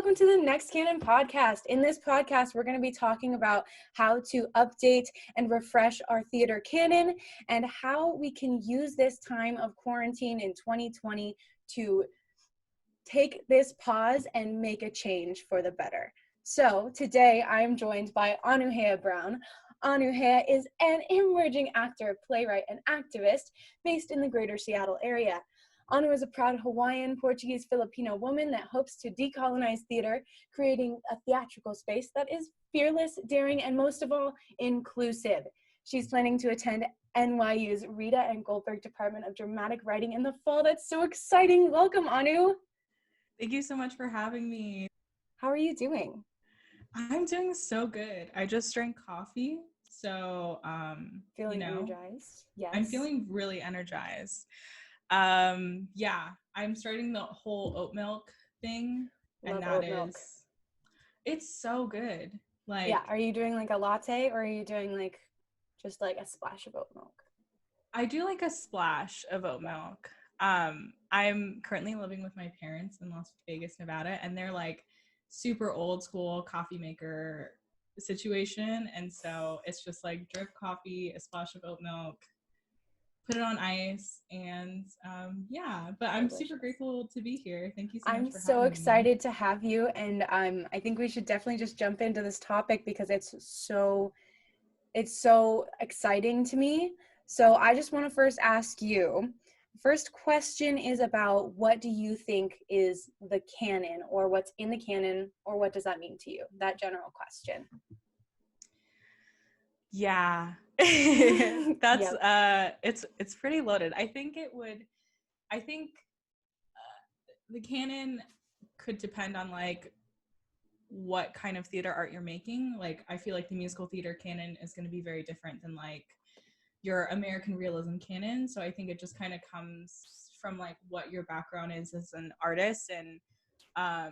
welcome to the Next Canon podcast. In this podcast, we're going to be talking about how to update and refresh our theater canon and how we can use this time of quarantine in 2020 to take this pause and make a change for the better. So today I am joined by Anuhea Brown. Anuhea is an emerging actor, playwright, and activist based in the greater Seattle area. Anu is a proud Hawaiian Portuguese Filipino woman that hopes to decolonize theater, creating a theatrical space that is fearless, daring, and most of all, inclusive. She's planning to attend NYU's Rita and Goldberg Department of Dramatic Writing in the fall. That's so exciting. Welcome, Anu. Thank you so much for having me. How are you doing? I'm doing so good. I just drank coffee, so feeling energized. Yes, I'm feeling really energized. I'm starting the whole oat milk thing. Love and oat milk. It's so good. Are you doing like a latte or are you doing like just like a splash of oat milk? I do like a splash of oat milk. I'm currently living with my parents in Las Vegas, Nevada, and they're like super old school coffee maker situation, and so it's just like drip coffee, a splash of oat milk, put it on ice, and but I'm super grateful to be here. Thank you so much for having me. I'm so excited to have you, and I think we should definitely just jump into this topic because it's so exciting to me. So I just want to first ask you, first question is about what do you think is the canon, or what's in the canon, or what does that mean to you? That general question. Yeah. That's yep. It's pretty loaded. I think the canon could depend on like what kind of theater art you're making. Like I feel like the musical theater canon is going to be very different than like your American realism canon. So I think it just kind of comes from like what your background is as an artist, and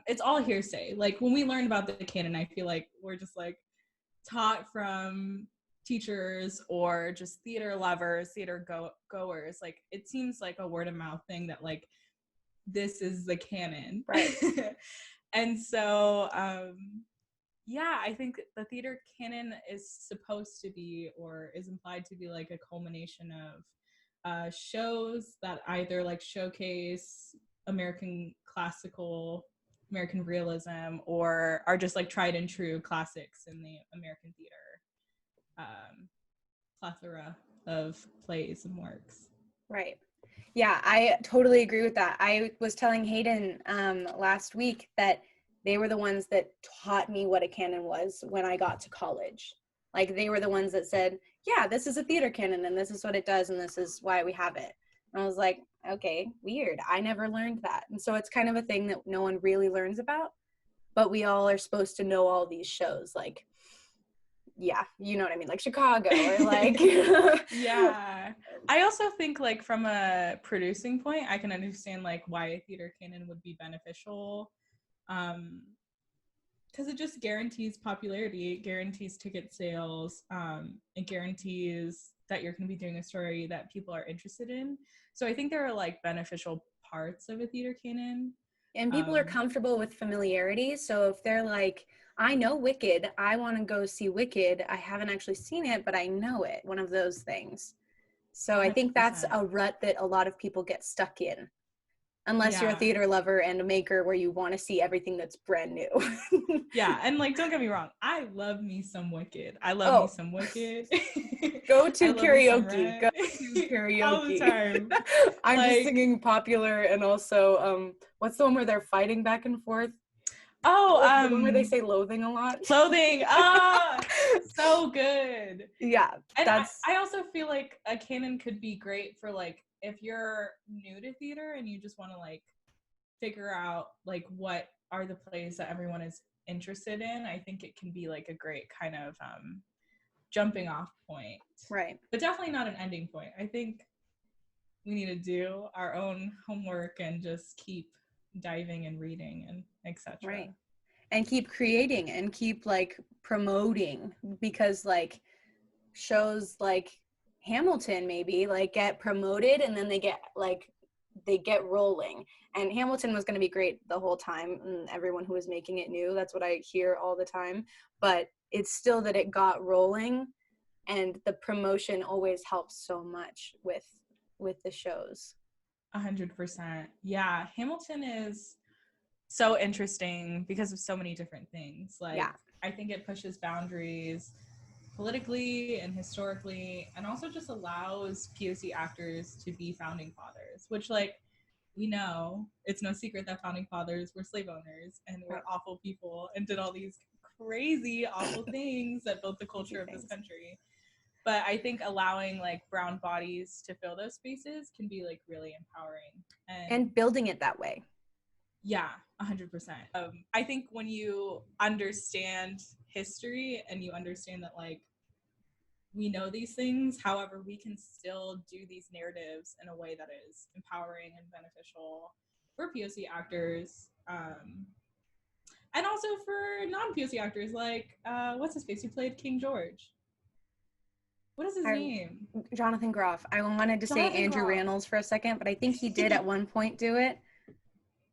it's all hearsay. Like when we learned about the canon, I feel like we're just like taught from teachers or just theater lovers, theater goers. Like it seems like a word of mouth thing that like this is the canon, right? And so I think the theater canon is supposed to be, or is implied to be, like a culmination of shows that either like showcase American classical, American realism, or are just like tried and true classics in the American theater plethora of plays and works. Right. Yeah, I totally agree with that. I was telling Hayden last week that they were the ones that taught me what a canon was when I got to college. Like they were the ones that said, yeah, this is a theater canon and this is what it does and this is why we have it. And I was like, okay, weird. I never learned that. And so it's kind of a thing that no one really learns about, but we all are supposed to know all these shows. Like, yeah, you know what I mean? Like Chicago or like. Yeah. I also think like from a producing point, I can understand like why a theater canon would be beneficial. Because it just guarantees popularity, it guarantees ticket sales, it guarantees that you're going to be doing a story that people are interested in. So I think there are like beneficial parts of a theater canon. And people are comfortable with familiarity. So if they're like, I know Wicked, I want to go see Wicked. I haven't actually seen it, but I know it. One of those things. So I think that's 100%. a rut that a lot of people get stuck in. Unless you're a theater lover and a maker where you want to see everything that's brand new. Yeah, and like, don't get me wrong. I love me some Wicked. I love me some Wicked. Go to karaoke. Go to karaoke. All the time. I'm like, just singing Popular, and also, what's the one where they're fighting back and forth? Oh, the one where they say loathing a lot. Loathing. So good. Yeah. And I also feel like a canon could be great for like if you're new to theater and you just want to like figure out like what are the plays that everyone is interested in. I think it can be like a great kind of jumping off point. Right. But definitely not an ending point. I think we need to do our own homework and just keep diving and reading and etc. Right. And keep creating and keep like promoting, because like shows like Hamilton maybe like get promoted and then they get like they get rolling. And Hamilton was going to be great the whole time, and everyone who was making it knew. That's what I hear all the time. But it's still that it got rolling, and the promotion always helps so much with the shows. 100%. Yeah, Hamilton is so interesting because of so many different things. Like, yeah. I think it pushes boundaries politically and historically, and also just allows POC actors to be founding fathers, which, like, we know it's no secret that founding fathers were slave owners and were awful people and did all these crazy, awful things that built the culture of this country. But I think allowing like brown bodies to fill those spaces can be like really empowering and building it that way. Yeah, 100%. I think when you understand history and you understand that like we know these things, however, we can still do these narratives in a way that is empowering and beneficial for POC actors, and also for non-POC actors, like what's his face who played King George? What is his name? Jonathan Groff. I wanted to say Andrew Rannells for a second, but I think he did at one point do it.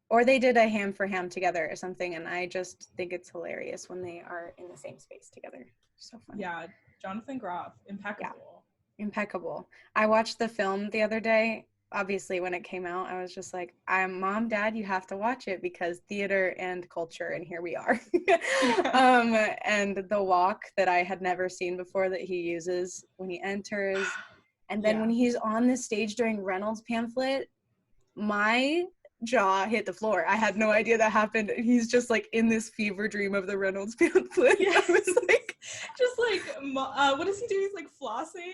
Or they did a Ham for Ham together or something, and I just think it's hilarious when they are in the same space together. So funny. Yeah, Jonathan Groff, impeccable. Yeah, impeccable. I watched the film the other day. Obviously, when it came out, I was just like, Mom, Dad, you have to watch it because theater and culture, and here we are. And the walk that I had never seen before that he uses when he enters, and then when he's on the stage during Reynolds' pamphlet, my jaw hit the floor. I had no idea that happened. He's just like in this fever dream of the Reynolds pamphlet. Yeah. I was like, just like, what does he do? He's like flossing.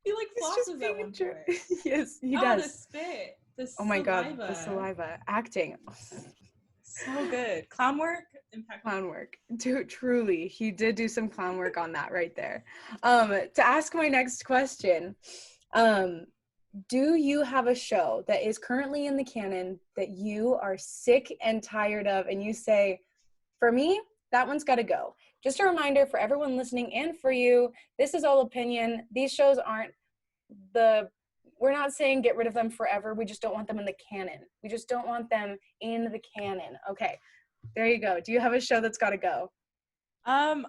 He like flosses at one point. Yes, he does. The spit. The oh my God, the saliva. Acting. So good. Clown work, impeccable. Clown work. Truly, he did do some clown work on that right there. To ask my next question, do you have a show that is currently in the canon that you are sick and tired of and you say, for me, that one's got to go? Just a reminder for everyone listening and for you, this is all opinion. These shows aren't we're not saying get rid of them forever. We just don't want them in the canon. We just don't want them in the canon. Okay, there you go. Do you have a show that's got to go?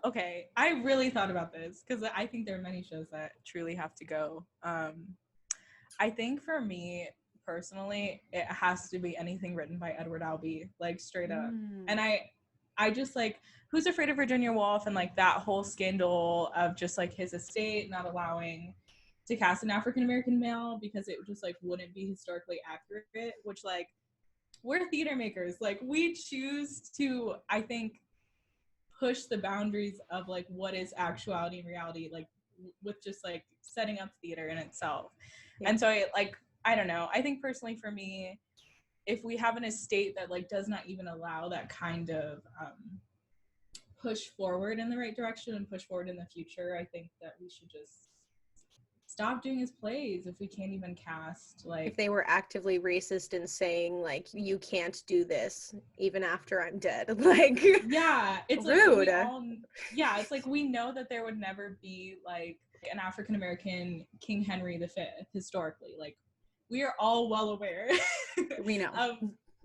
Okay, I really thought about this because I think there are many shows that truly have to go. I think for me personally, it has to be anything written by Edward Albee, like straight up. And I just like Who's Afraid of Virginia Woolf and like that whole scandal of just like his estate not allowing to cast an African-American male because it just like wouldn't be historically accurate, which like we're theater makers. Like we choose to, I think, push the boundaries of like what is actuality and reality, like with just like setting up theater in itself. Yeah. And so I don't know. I think personally for me, if we have an estate that like does not even allow that kind of push forward in the right direction and push forward in the future, I think that we should just stop doing his plays if we can't even cast like if they were actively racist and saying like you can't do this even after I'm dead. Like yeah, it's rude. Like it's like we know that there would never be like an African American King Henry V historically. Like we are all well aware we know of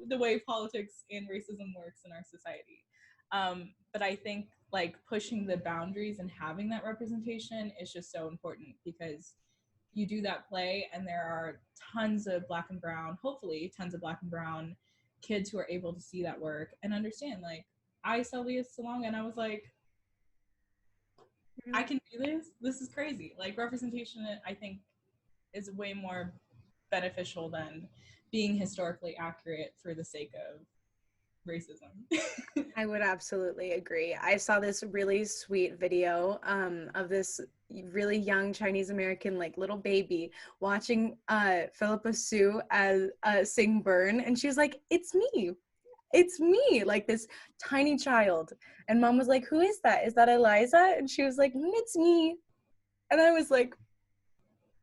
the way politics and racism works in our society. But I think like pushing the boundaries and having that representation is just so important because you do that play and there are tons of Black and brown, hopefully tons of Black and brown kids who are able to see that work and understand. Like I saw Leah Salonga and I was like, I can do this. This is crazy. Like representation, I think, is way more beneficial than being historically accurate for the sake of racism. I would absolutely agree. I saw this really sweet video of this really young Chinese American like little baby watching Philippa Sue as sing Burn, and she was like, it's me, like this tiny child. And Mom was like, who is that? Is that Eliza? And she was like, it's me. And I was like,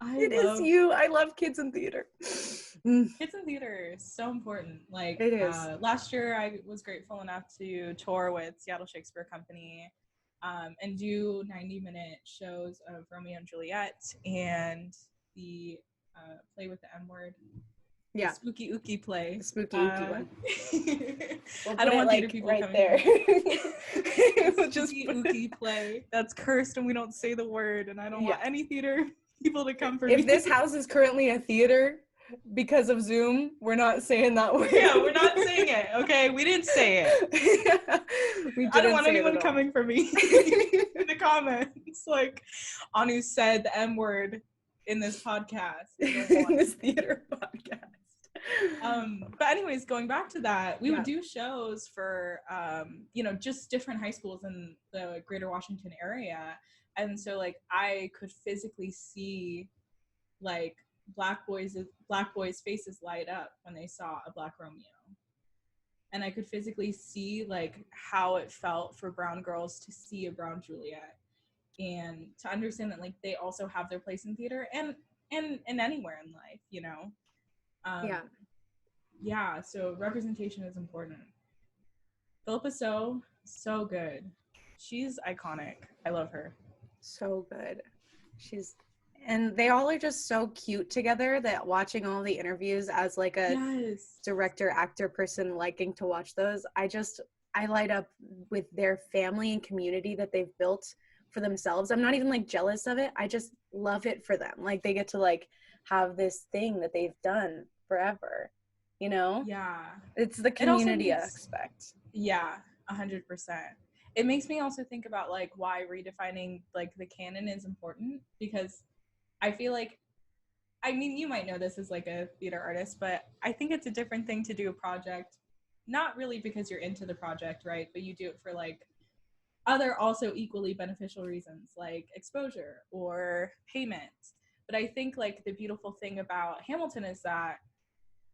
it is you. I love kids in theater. Kids in theater is so important. Like it is. Last year I was grateful enough to tour with Seattle Shakespeare Company and do 90-minute shows of Romeo and Juliet and the play with the M word. Yeah. The spooky ookie play. The spooky ookie one. We'll I don't want theater people right coming there. We'll just ookie play. That's cursed and we don't say the word, and I don't want any theater people to come for me. If this house is currently a theater because of Zoom, we're not saying that word. Yeah, we're not saying it, okay? We didn't say it. I don't want anyone coming for me in the comments. Like, Anu said the M word in this podcast. In this theater podcast. But anyways, going back to that, we would do shows for, just different high schools in the greater Washington area. And so, like, I could physically see, like, black boys' faces light up when they saw a Black Romeo. And I could physically see, like, how it felt for brown girls to see a brown Juliet and to understand that, like, they also have their place in theater and anywhere in life, you know? Yeah, so representation is important. Philippa so good. She's iconic. I love her. So good. And they all are just so cute together that watching all the interviews as like a director, actor person liking to watch those, I light up with their family and community that they've built for themselves. I'm not even like jealous of it. I just love it for them. Like they get to like have this thing that they've done forever, you know? Yeah. It's the community aspect. Yeah, 100%. It makes me also think about like why redefining like the canon is important, because I feel like, I mean, you might know this as like a theater artist, but I think it's a different thing to do a project, not really because you're into the project, right? But you do it for like other also equally beneficial reasons like exposure or payment. But I think like the beautiful thing about Hamilton is that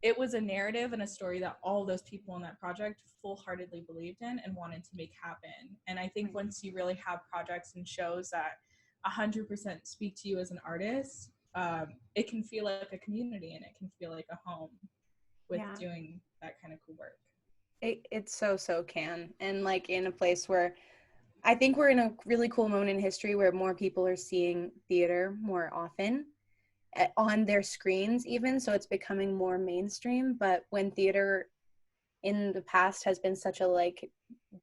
it was a narrative and a story that all those people in that project full-heartedly believed in and wanted to make happen. And I think once you really have projects and shows that 100% speak to you as an artist, it can feel like a community and it can feel like a home with doing that kind of cool work. It so can. And like in a place where I think we're in a really cool moment in history where more people are seeing theater more often on their screens even, so it's becoming more mainstream. But when theater in the past has been such a like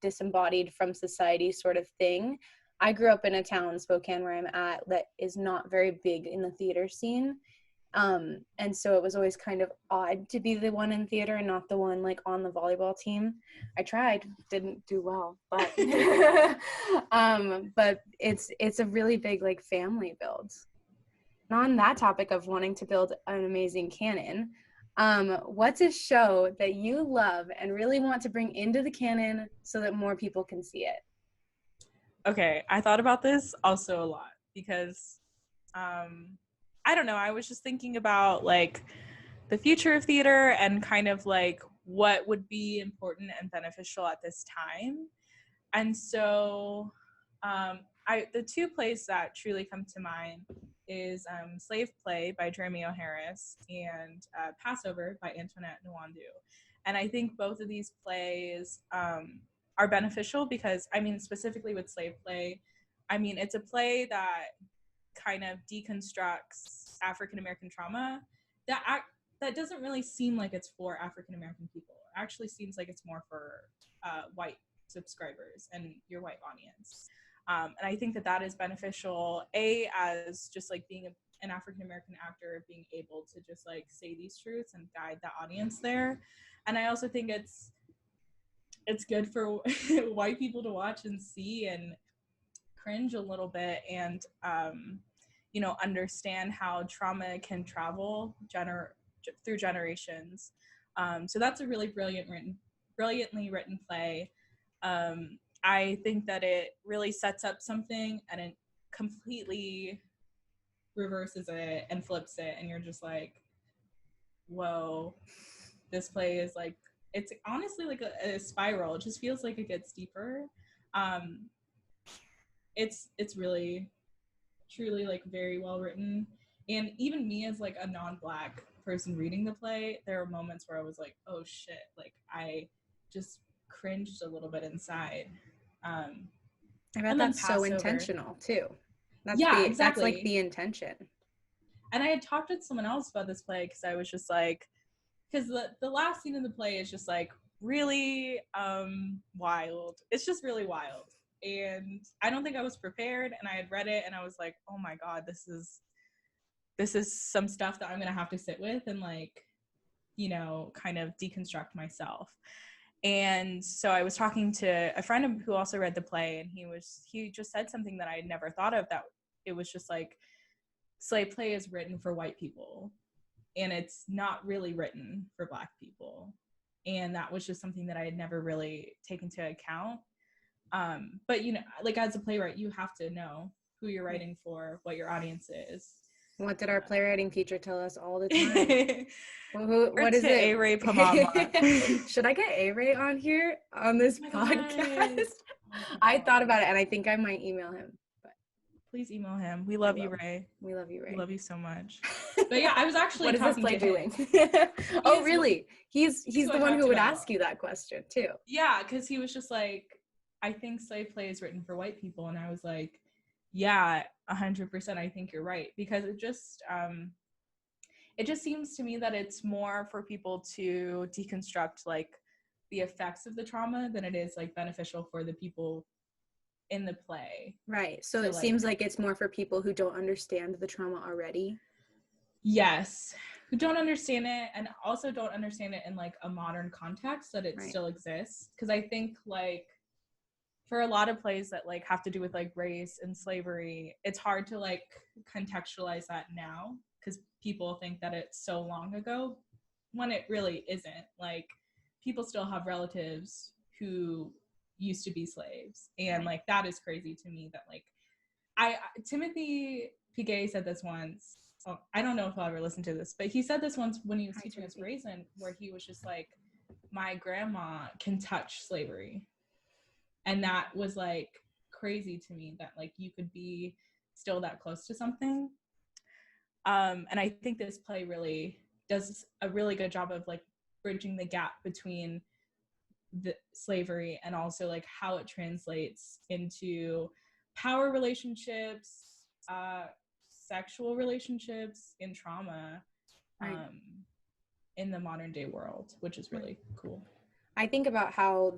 disembodied from society sort of thing, I grew up in a town, Spokane, where I'm at, that is not very big in the theater scene. And so it was always kind of odd to be the one in theater and not the one like on the volleyball team. I tried, didn't do well, but but it's a really big like family build. And on that topic of wanting to build an amazing canon, what's a show that you love and really want to bring into the canon so that more people can see it? Okay, I thought about this also a lot because I don't know, I was just thinking about like the future of theater and kind of like what would be important and beneficial at this time. And so the two plays that truly come to mind is Slave Play by Jeremy O. Harris and Passover by Antoinette Nwandu. And I think both of these plays are beneficial because, I mean, specifically with Slave Play, I mean, it's a play that kind of deconstructs African-American trauma that doesn't really seem like it's for African-American people. It actually seems like it's more for white subscribers and your white audience. And I think that is beneficial, as just like being an African-American actor, being able to just like say these truths and guide the audience there. And I also think it's good for white people to watch and see and cringe a little bit and, understand how trauma can travel through generations. So that's a really brilliantly written play. I think that it really sets up something and it completely reverses it and flips it, and you're just like, whoa, this play is like, it's honestly like a spiral. It just feels like it gets deeper. It's really truly like very well written, and even me as like a non-Black person reading the play, there were moments where I was like, oh shit, like I just cringed a little bit inside. I bet that's so intentional too. That's exactly. That's like the intention. And I had talked with someone else about this play because I was just like, because the last scene in the play is just like really wild. It's just really wild. And I don't think I was prepared, and I had read it and I was like, oh my God, this is some stuff that I'm gonna have to sit with and like, you know, kind of deconstruct myself. And so I was talking to a friend who also read the play, and he just said something that I had never thought of, that it was just like, slave play is written for white people and it's not really written for Black people. And that was just something that I had never really taken into account. But you know, like as a playwright, you have to know who you're writing for, what your audience is. What did our playwriting teacher tell us all the time? What is it? A-Ray Pamama. Should I get A-Ray on here on this podcast? I thought about it, and I think I might email him. But please email him. We love you, Ray. We love you, Ray. We love you so much. But yeah, I was actually what is this play doing? Oh, really? He's the one who would ask you that question too. Yeah, because he was just like, I think slave play is written for white people, and I was like, yeah, 100%. I think you're right, because it just seems to me that it's more for people to deconstruct like the effects of the trauma than it is like beneficial for the people in the play. Right. So it seems like it's more for people who don't understand the trauma already. Yes, who don't understand it, and also don't understand it in like a modern context, that it still exists. Because I think like for a lot of plays that like have to do with like race and slavery, it's hard to like contextualize that now because people think that it's so long ago, when it really isn't. Like people still have relatives who used to be slaves, and like that is crazy to me. That like Timothy Piguet said this once. Oh, I don't know if I'll ever listen to this, but he said this once when he was teaching us Raisin, where he was just like, my grandma can touch slavery. And that was like crazy to me, that like you could be still that close to something. And I think this play really does a really good job of like bridging the gap between the slavery and also like how it translates into power relationships, sexual relationships, and trauma in the modern day world, which is really cool. I think about how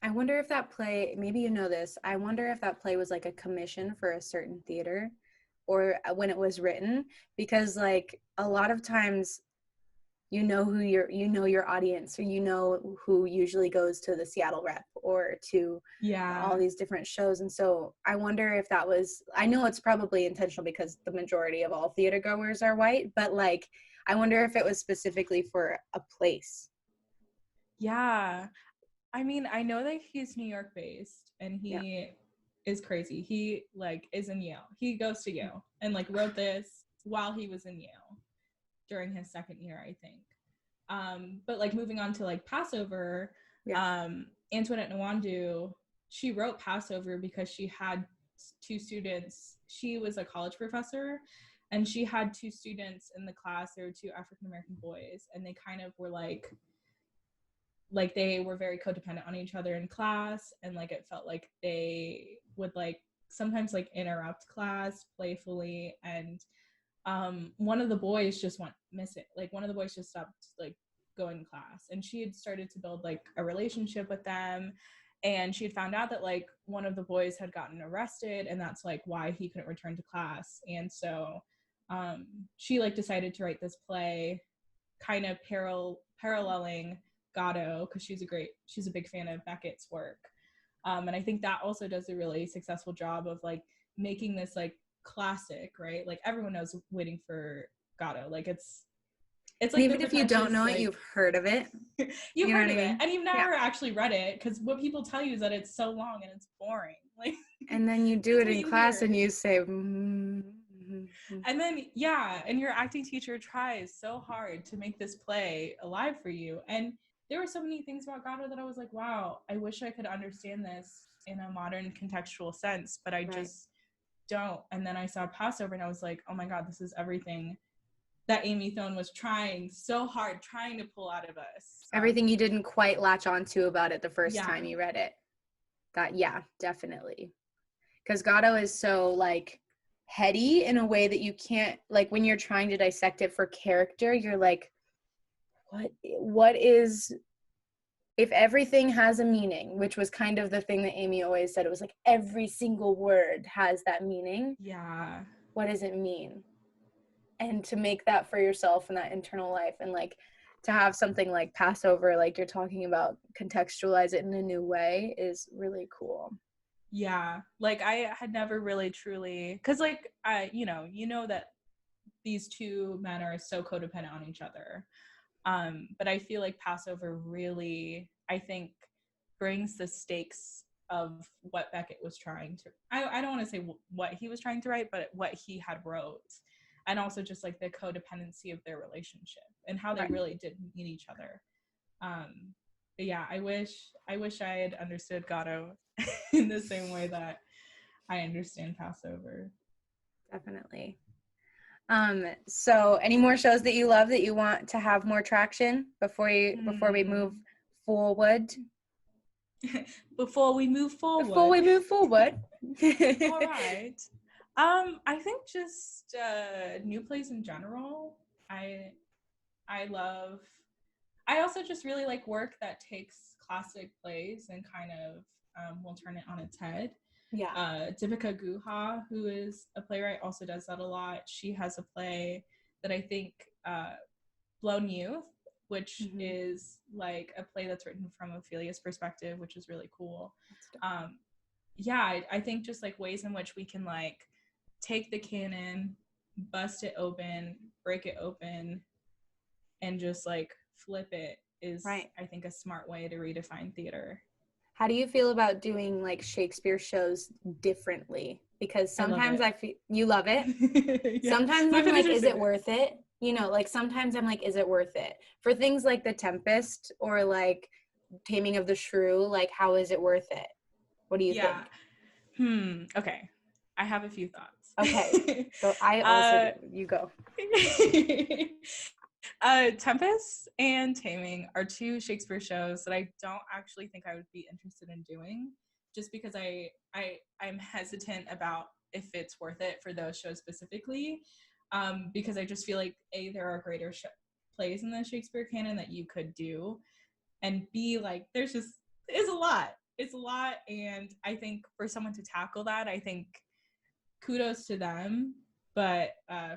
I wonder if that play, maybe you know this, I wonder if that play was like a commission for a certain theater, or when it was written, because like a lot of times you know your audience, or you know who usually goes to the Seattle Rep or to all these different shows. And so I wonder if that was, I know it's probably intentional because the majority of all theater goers are white, but like I wonder if it was specifically for a place. Yeah, I mean, I know that he's New York based, and he is crazy. He like is in Yale. He goes to Yale and like wrote this while he was in Yale during his second year, I think. But like moving on to like Passover, Antoinette Nwandu, she wrote Passover because she had two students. She was a college professor, and she had two students in the class. There were two African American boys, and they kind of were like they were very codependent on each other in class, and like it felt like they would like sometimes like interrupt class playfully, and one of the boys just went missing. Like one of the boys just stopped like going to class, and she had started to build like a relationship with them, and she had found out that like one of the boys had gotten arrested, and that's like why he couldn't return to class. And so she like decided to write this play kind of paralleling Gatto, because she's a big fan of Beckett's work, and I think that also does a really successful job of like making this like classic, right? Like everyone knows Waiting for Gatto. Like it's like, even if you don't know it, you've heard of it. You've heard of it, and you've never actually read it, because what people tell you is that it's so long and it's boring. Like, and then you do it in class and you say, and then and your acting teacher tries so hard to make this play alive for you. And there were so many things about Gatto that I was like, wow, I wish I could understand this in a modern contextual sense, but I just don't. And then I saw Passover, and I was like, oh my God, this is everything that Amy Thone was trying so hard, trying to pull out of us. Everything you didn't quite latch onto about it the first time you read it. That, definitely. Because Gatto is so, like, heady in a way that you can't, like, when you're trying to dissect it for character, you're like, what is, if everything has a meaning, which was kind of the thing that Amy always said, it was like every single word has that meaning. Yeah. What does it mean? And to make that for yourself in that internal life, and like to have something like Passover, like you're talking about, contextualize it in a new way is really cool. Yeah. Like I had never really truly, because like you know that these two men are so codependent on each other. But I feel like Passover really, I think, brings the stakes of what Beckett was trying to, I don't want to say what he was trying to write, but what he had wrote. And also just like the codependency of their relationship and how they really did need each other. But yeah, I wish I had understood Gatto in the same way that I understand Passover. Definitely. So any more shows that you love that you want to have more traction before we move forward? Before we move forward. All right. I think just new plays in general. I love. I also just really like work that takes classic plays and kind of will turn it on its head. Yeah. Deepika Guha, who is a playwright, also does that a lot. She has a play that I think, Blown Youth, which is like a play that's written from Ophelia's perspective, which is really cool. Yeah, I think just like ways in which we can like take the canon, bust it open, break it open, and just like flip it is, I think, a smart way to redefine theater. How do you feel about doing like Shakespeare shows differently? Because sometimes I feel you love it. Yeah. Sometimes I'm like, is it worth it? You know, like sometimes I'm like, is it worth it? For things like The Tempest or like Taming of the Shrew, like how is it worth it? What do you think? Okay. I have a few thoughts. Okay. So I also do. You go. Tempest and Taming are two Shakespeare shows that I don't actually think I would be interested in doing, just because I'm hesitant about if it's worth it for those shows specifically, because I just feel like there are greater plays in the Shakespeare canon that you could do, and B, like it's a lot, and I think for someone to tackle that, I think kudos to them. But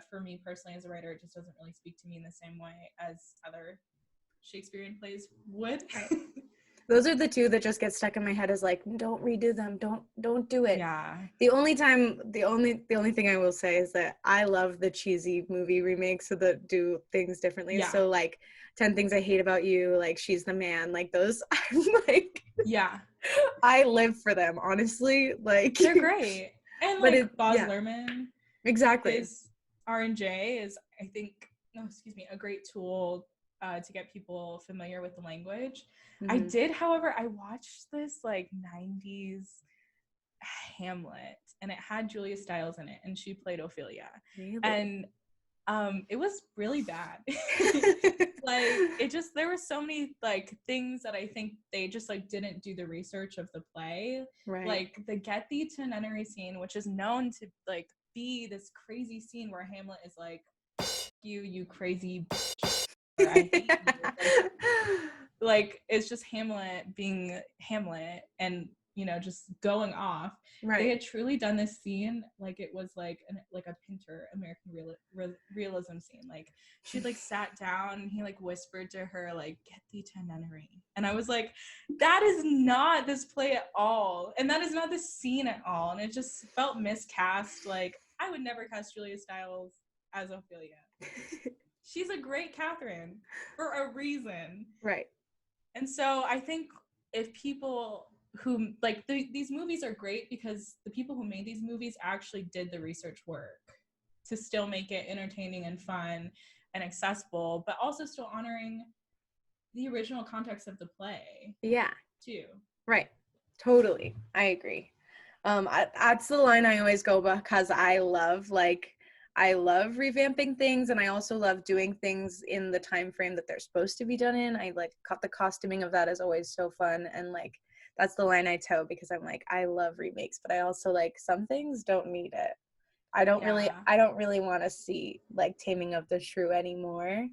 for me personally as a writer, it just doesn't really speak to me in the same way as other Shakespearean plays would. Those are the two that just get stuck in my head, is like, don't redo them, don't do it. Yeah. The only thing I will say is that I love the cheesy movie remakes that do things differently. Yeah. So like 10 Things I Hate About You, like She's the Man, like those, I'm like, yeah, I live for them, honestly. Like they're great. And like Baz Luhrmann, exactly, his R&J is, I think, a great tool to get people familiar with the language. I did, however, I watched this like 90s Hamlet, and it had Julia Stiles in it, and she played Ophelia. Really? And it was really bad. Like there were so many like things that I think they just like didn't do the research of the play. Right. Like the Get Thee to Nunnery scene, which is known to like be this crazy scene where Hamlet is like, you crazy bitch, or I hate you. Like it's just Hamlet being Hamlet and, you know, just going off. Right. They had truly done this scene like it was like a Pinter American realism scene. Like she like sat down and he like whispered to her like, "Get thee to nunnery," and I was like, that is not this play at all, and that is not this scene at all, and it just felt miscast. Like I would never cast Julia Stiles as Ophelia. She's a great Catherine for a reason. Right. And so I think if people who like these movies are great because the people who made these movies actually did the research work to still make it entertaining and fun and accessible, but also still honoring the original context of the play. Yeah. Too. Right. Totally. I agree. That's the line I always go because I love revamping things, and I also love doing things in the time frame that they're supposed to be done in. I like the costuming of that is always so fun, and like that's the line I toe because I'm like, I love remakes, but I also like some things don't need it. I don't really want to see like Taming of the Shrew anymore.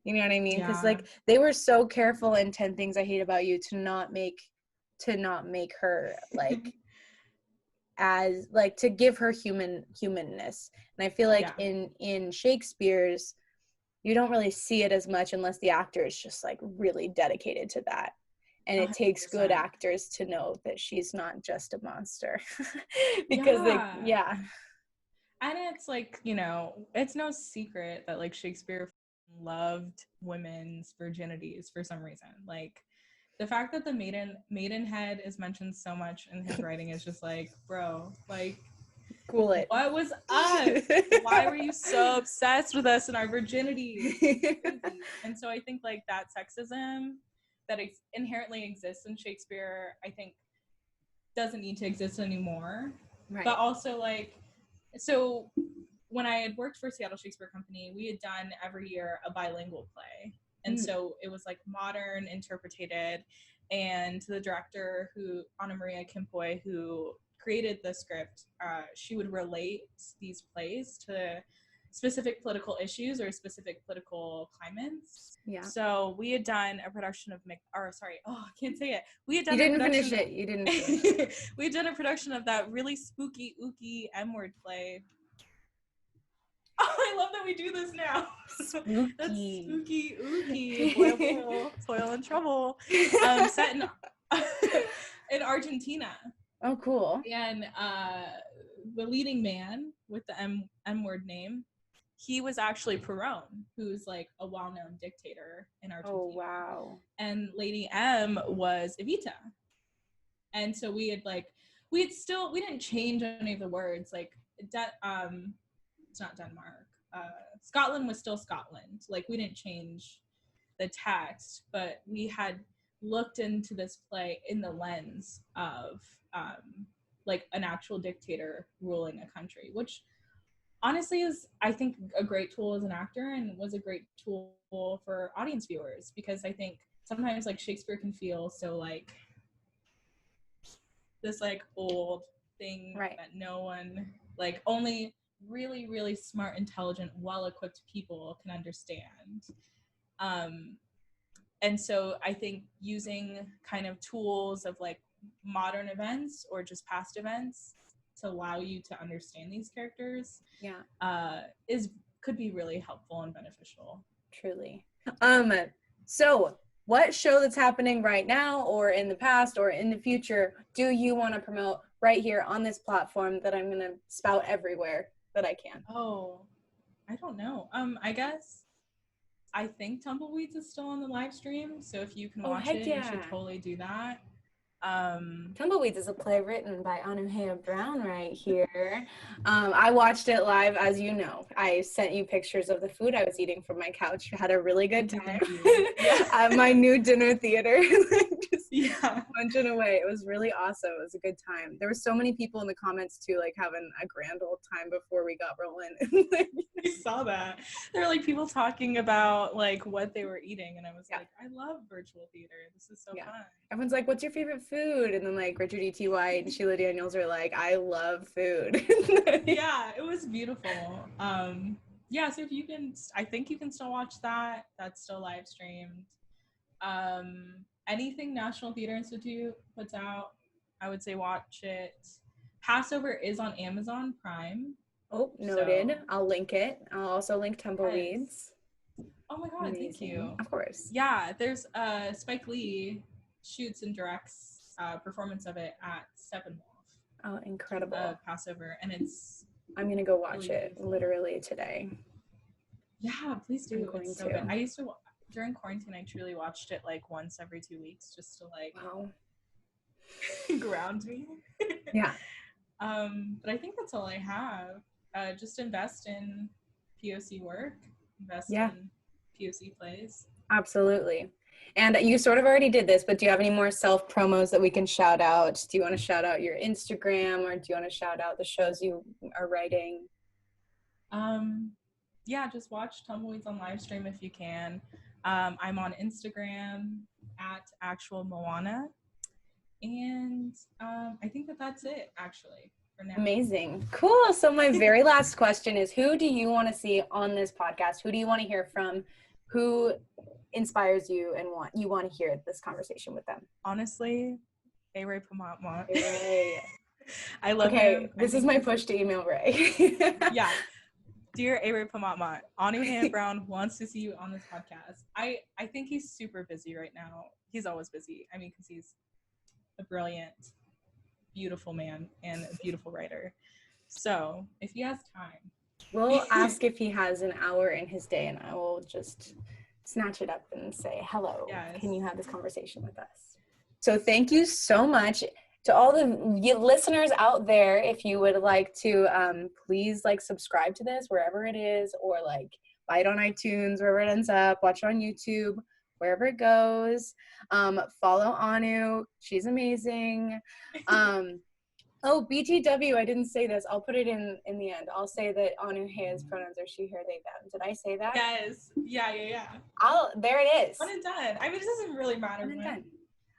You know what I mean? Because Yeah. like they were so careful in 10 Things I Hate About You to not make her like as like to give her humanness. And I feel like Yeah. in Shakespeare's, you don't really see it as much unless the actor is just like really dedicated to that. And it takes good 100%. actors to know that she's not just a monster. Because like, yeah. And it's like, you know, it's no secret that like Shakespeare loved women's virginities for some reason. Like the fact that the maidenhead is mentioned so much in his writing is just like, bro, like Cool it. what was us? Why were you so obsessed with us and our virginity? And so I think like that sexism that inherently exists in Shakespeare, I think doesn't need to exist anymore. Right. But also like, so when I had worked for Seattle Shakespeare Company, we had done every year a bilingual play. And so it was like modern, interpreted, and the director, Anuhea Brown, who created the script, she would relate these plays to specific political issues or specific political climates. Yeah. So we had done a production of I can't say it. We had done. You didn't finish it. You didn't finish it. We had done a production of that really spooky, ooky M-word play. Oh, I love that we do this now. Spooky. That's spooky, ooky, toil and trouble. Set in Argentina. Oh, cool. And the leading man with the M-word name, he was actually Perón, who's like a well-known dictator in Argentina. Oh, wow. And Lady M was Evita. And so we didn't change any of the words. Like, it's not Denmark. Scotland was still Scotland. Like, we didn't change the text, but we had looked into this play in the lens of like an actual dictator ruling a country, which honestly is, I think, a great tool as an actor and was a great tool for audience viewers, because I think sometimes like Shakespeare can feel so like this like old thing, right, that no one, like only really, really smart, intelligent, well-equipped people can understand. And so I think using kind of tools of like modern events or just past events to allow you to understand these characters, could be really helpful and beneficial. Truly. So what show that's happening right now or in the past or in the future do you want to promote right here on this platform that I'm going to spout everywhere that I can? Oh, I don't know. I think Tumbleweeds is still on the live stream, so if you can watch it, you should totally do that. Tumbleweeds is a play written by Anuhea Brown right here. I watched it live, as you know. I sent you pictures of the food I was eating from my couch. Had a really good time at my new dinner theater. Just munching away. It was really awesome. It was a good time. There were so many people in the comments too, like having a grand old time before we got rolling. I saw that. There were like people talking about like what they were eating, and I was like, I love virtual theater. This is so fun. Everyone's like, what's your favorite food? And then like Richard E.T. White and Sheila Daniels are like, I love food. Yeah, it was beautiful. So if you can, I think you can still watch that. That's still live streamed. Anything National Theater Institute puts out, I would say watch it. Passover is on Amazon Prime. Oh, noted. So, I'll link it. I'll also link Tumbleweeds. Oh my god, amazing. Thank you. Of course. Yeah, there's Spike Lee shoots and directs performance of it at Steppenwolf. Oh, incredible. Passover, and I'm gonna go watch it literally today. Yeah, please do. It's so good. I used to, during quarantine, I truly watched it like once every 2 weeks just to like ground me. Yeah. But I think that's all I have. Just invest in POC work, invest in POC plays. Absolutely. And you sort of already did this, but do you have any more self promos that we can shout out? Do you want to shout out your Instagram, or do you want to shout out the shows you are writing? Just watch Tumbleweeds on live stream if you can. I'm on Instagram at actual Moana. And I think that's it, actually, for now. Amazing. Cool. So my very last question is, who do you want to see on this podcast? Who do you want to hear from? who inspires you and you want to hear this conversation with them? Honestly, A-Ray Pamatmat. Ray. I love him. Okay, this is my push to email Ray. Yeah. Dear A-Ray Pamatmat, Anuhea Brown wants to see you on this podcast. I think he's super busy right now. He's always busy. I mean, because he's a brilliant, beautiful man and a beautiful writer. So if he has time, we'll ask if he has an hour in his day, and I will just snatch it up and say, hello, yes. Can you have this conversation with us? So thank you so much to all the listeners out there. If you would like to please like subscribe to this wherever it is, or like buy it on iTunes, wherever it ends up, watch it on YouTube, wherever it goes. Follow Anu, she's amazing. Oh, BTW, I didn't say this. I'll put it in the end. I'll say that Anuhea's pronouns are she, her, they, them. Did I say that? Yes. Yeah. There it is. One and done. I mean, it doesn't really matter.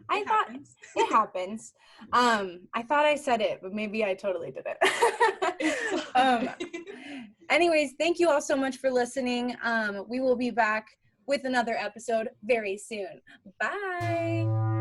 I thought it happens. I thought I said it, but maybe I totally didn't. Anyways, thank you all so much for listening. We will be back with another episode very soon. Bye.